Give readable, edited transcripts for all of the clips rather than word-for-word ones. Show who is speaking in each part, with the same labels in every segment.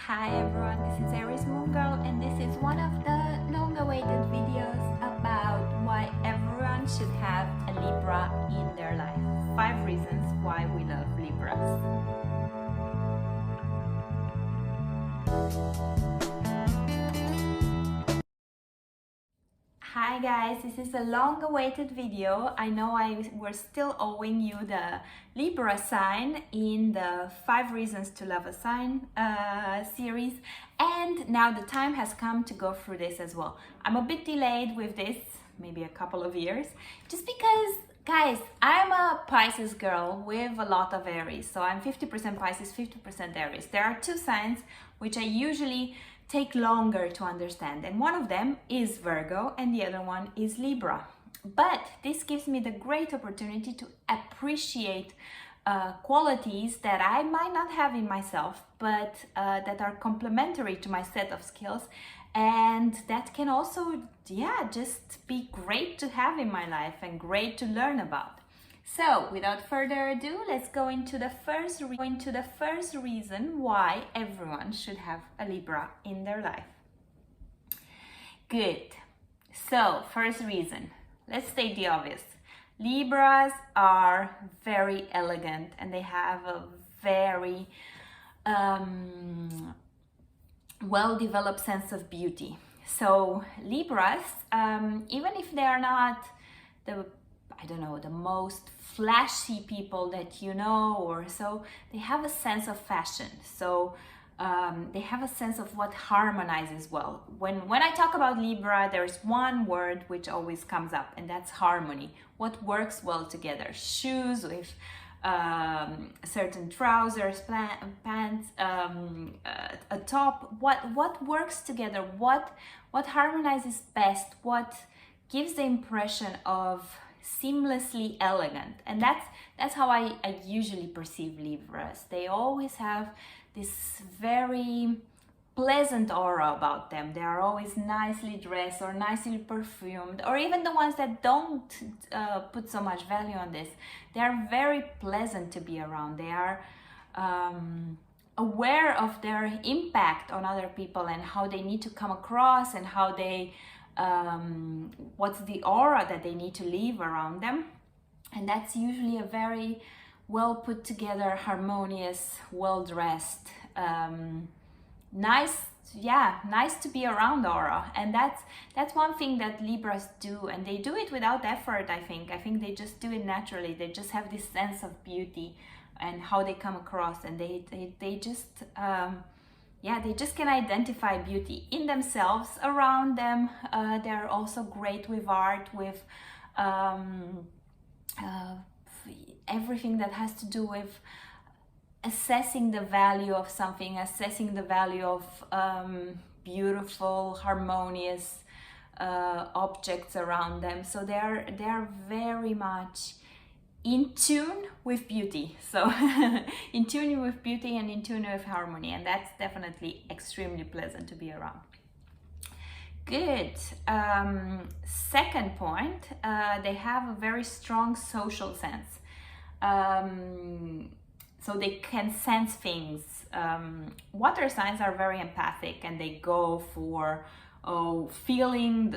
Speaker 1: Hi everyone, this is Aries Moon Girl and this is one of the long-awaited videos about why everyone should have a Libra in their life. 5 reasons why we love Libras. Hi guys, this is a long-awaited video. I know we're still owing you the Libra sign in the 5 reasons to love a sign series, and now the time has come to go through this as well. I'm a bit delayed with this, maybe a couple of years, just because guys, I'm a Pisces girl with a lot of Aries, so I'm 50% Pisces, 50% Aries. There are 2 signs which I usually take longer to understand, and one of them is Virgo and the other one is Libra. But this gives me the great opportunity to appreciate qualities that I might not have in myself, but that are complementary to my set of skills, and that can also just be great to have in my life and great to learn about. So without further ado, let's go into the first reason why everyone should have a Libra in their life. Good. So first reason, let's state the obvious. Libras are very elegant and they have a very well-developed sense of beauty. So Libras, even if they are not the most flashy people that you know or so, they have a sense of fashion. So they have a sense of what harmonizes well. When I talk about Libra, there's one word which always comes up, and that's harmony. What works well together? Shoes with certain trousers, pants, a top. What works together? What harmonizes best? What gives the impression of seamlessly elegant? And that's how I usually perceive Libras. They always have this very pleasant aura about them. They are always nicely dressed or nicely perfumed, or even the ones that don't put so much value on this. They are very pleasant to be around. They are aware of their impact on other people and how they need to come across and how they what's the aura that they need to leave around them. And that's usually a very well put together, harmonious, well dressed, nice to be around aura. And that's one thing that Libras do, and they do it without effort. I think they just do it naturally. They just have this sense of beauty and how they come across, and they just they just can identify beauty in themselves, around them. They're also great with art, with everything that has to do with assessing the value of something, assessing the value of beautiful, harmonious objects around them. So they're very much in tune with beauty. So in tune with beauty and in tune with harmony, and that's definitely extremely pleasant to be around. Good. Second point, they have a very strong social sense. So they can sense things. Water signs are very empathic and they go for feeling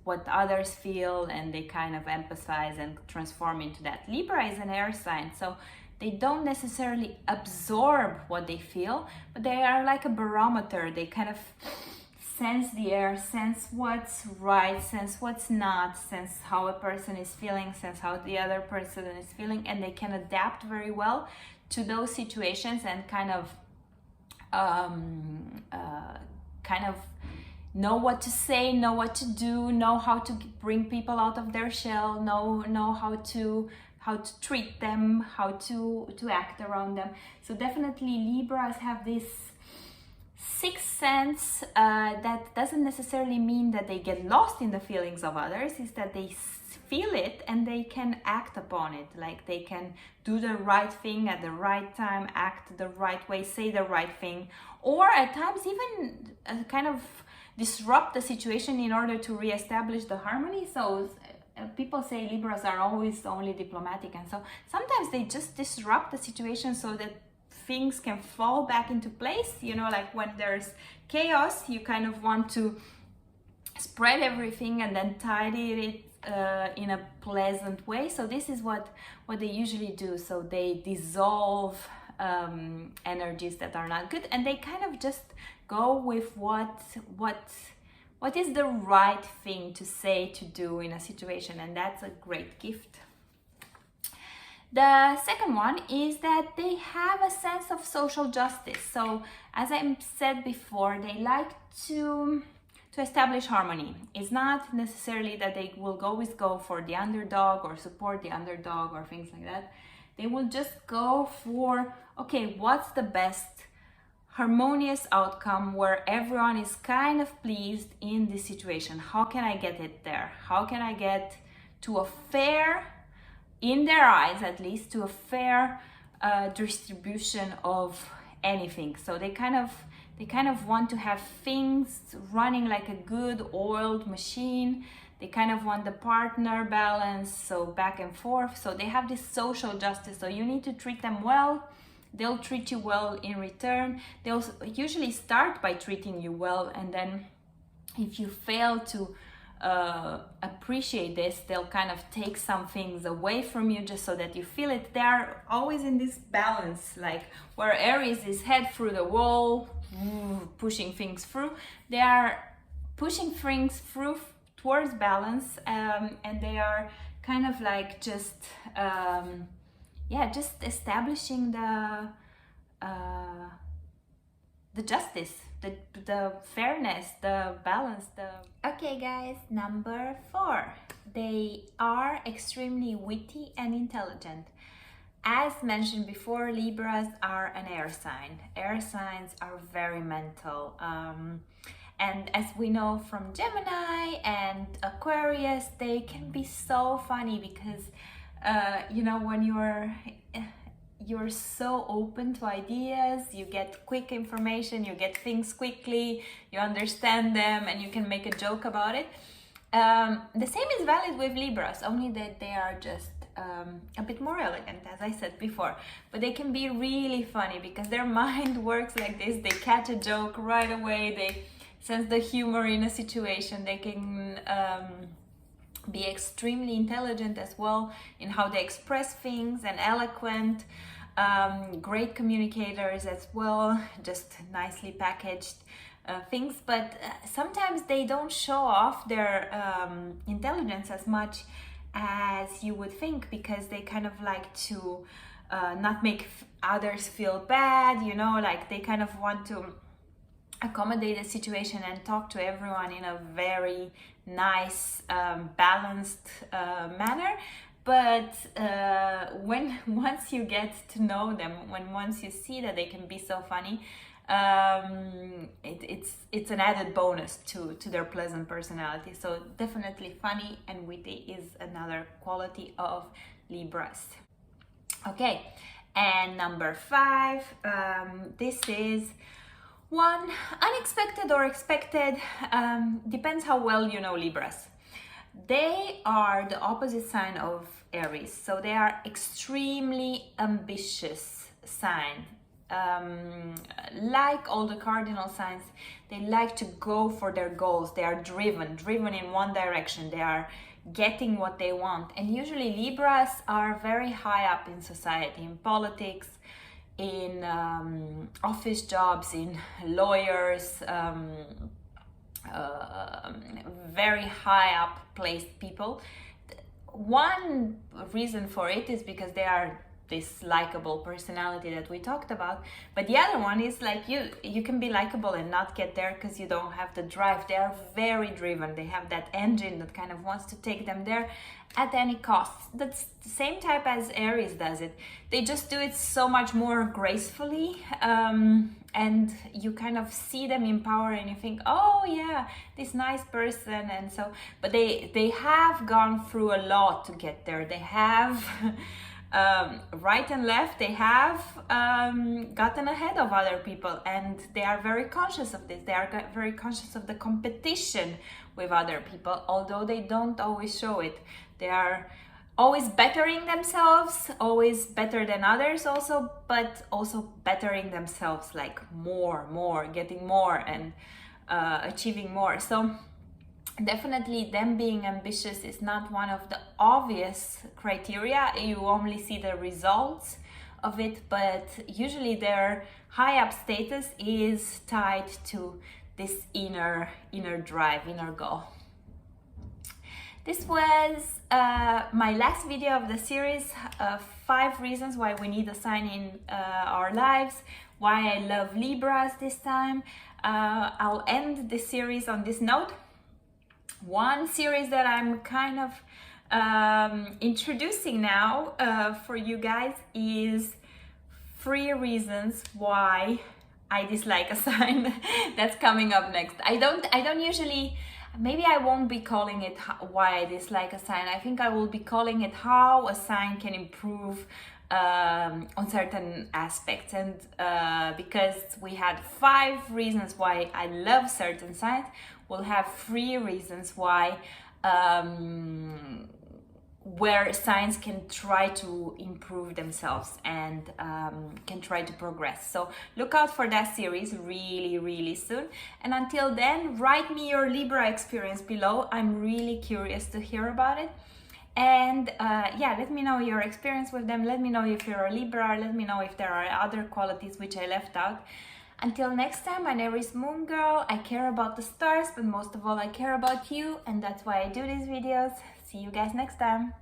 Speaker 1: what others feel, and they kind of empathize and transform into that. Libra is an air sign, so they don't necessarily absorb what they feel, but they are like a barometer. They kind of sense the air, sense what's right, sense what's not, sense how a person is feeling, sense how the other person is feeling, and they can adapt very well to those situations and kind of know what to say, know what to do, know how to bring people out of their shell, know how to treat them, how to act around them. So definitely Libras have this sixth sense. That doesn't necessarily mean that they get lost in the feelings of others. Is that they feel it and they can act upon it. Like they can do the right thing at the right time, act the right way, say the right thing, or at times even kind of disrupt the situation in order to reestablish the harmony. So people say Libras are always only diplomatic, and so sometimes they just disrupt the situation so that things can fall back into place. You know, like when there's chaos, you kind of want to spread everything and then tidy it in a pleasant way. So this is what they usually do. So they dissolve energies that are not good, and they kind of just go with what is the right thing to say, to do in a situation, and that's a great gift. The second one is that they have a sense of social justice. So as I said before, they like to establish harmony. It's not necessarily that they will always go for the underdog or support the underdog or things like that. They will just go for, okay, what's the best harmonious outcome where everyone is kind of pleased in this situation? How can I get it there? How can I get to a fair, in their eyes at least, to a fair distribution of anything? So they kind of want to have things running like a good oiled machine. They kind of want the partner balance, so back and forth. So they have this social justice. So you need to treat them well. They'll treat you well in return. They'll usually start by treating you well, and then if you fail to appreciate this, they'll kind of take some things away from you just so that you feel it. They're always in this balance, like where Aries is head through the wall, pushing things through. They are pushing things through towards balance, and they are kind of like just establishing the justice, the fairness, the balance. Okay guys, number 4. They are extremely witty and intelligent. As mentioned before, Libras are an air sign. Air signs are very mental. And as we know from Gemini and Aquarius, they can be so funny because, when you're so open to ideas, you get quick information, you get things quickly, you understand them, and you can make a joke about it. The same is valid with Libras, only that they are just a bit more elegant, as I said before. But they can be really funny because their mind works like this. They catch a joke right away, they sense the humor in a situation. They can be extremely intelligent as well in how they express things, and eloquent, great communicators as well, just nicely packaged things. But sometimes they don't show off their intelligence as much as you would think, because they kind of like to not make others feel bad, like they kind of want to accommodate the situation and talk to everyone in a very nice, balanced manner. But once you get to know them, once you see that they can be so funny, it's an added bonus to their pleasant personality. So definitely funny and witty is another quality of Libras. Okay, and number 5, this is one unexpected or expected, depends how well you know Libras. They are the opposite sign of Aries, so they are extremely ambitious sign. Like all the cardinal signs, they like to go for their goals. They are driven in one direction. They are getting what they want. And usually Libras are very high up in society, in politics, in office jobs, in lawyers, very high up placed people. One reason for it is because they are this likable personality that we talked about, but the other one is like you can be likable and not get there because you don't have the drive. They are very driven. They have that engine that kind of wants to take them there at any cost. That's the same type as Aries does it. They just do it so much more gracefully, and you kind of see them in power and you think, oh yeah, this nice person. And so, but they have gone through a lot to get there. They have right and left, they have gotten ahead of other people, and they are very conscious of this. They are very conscious of the competition with other people, although they don't always show it. They are always bettering themselves, always better than others also, but also bettering themselves, like more, getting more and achieving more. So definitely them being ambitious is not one of the obvious criteria. You only see the results of it, but usually their high up status is tied to this inner drive, inner goal. This was my last video of the series, 5 reasons why we need a sign in our lives, why I love Libras this time. I'll end this series on this note. One series that I'm kind of introducing now for you guys is 3 reasons why I dislike a sign. That's coming up next. I don't usually, maybe I won't be calling it why I dislike a sign. I think I will be calling it how a sign can improve on certain aspects. And because we had 5 reasons why I love certain signs, we'll have 3 reasons why where signs can try to improve themselves and can try to progress. So look out for that series really soon. And until then, write me your Libra experience below. I'm really curious to hear about it. And yeah, let me know your experience with them. Let me know if you're a Libra. Let me know if there are other qualities which I left out. Until next time, my name is Moon Girl. I care about the stars, but most of all, I care about you. And that's why I do these videos. See you guys next time.